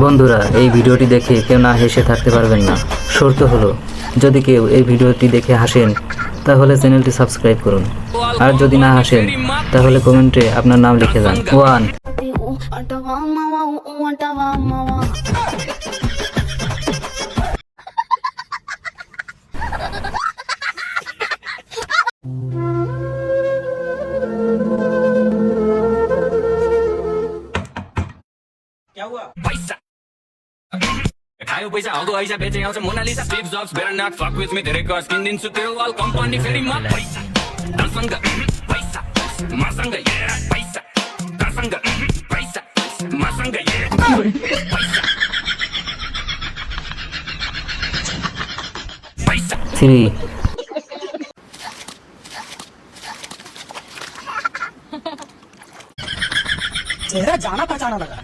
বন্ধুরা, এই ভিডিওটি দেখে কেউ না হেসে থাকতে পারবেন না। শর্ত হলো, যদি কেউ এই ভিডিওটি দেখে হাসেন তাহলে চ্যানেলটি সাবস্ক্রাইব করুন, আর যদি না হাসেন তাহলে কমেন্টে আপনার নাম লিখে যান। 1 क्या हुआ पैसा खायो पैसा हगो ऐसा बेचे आउँछ Mona Lisa Steve Jobs better not fuck with me धेरै कस किन्दिन्छु तेरो वाल कम्पनी फेरिमा पैसा तसँग पैसा मसँग पैसा तसँग पैसा मसँग पैसा 3 चेहरा जाना पहचाना लगा।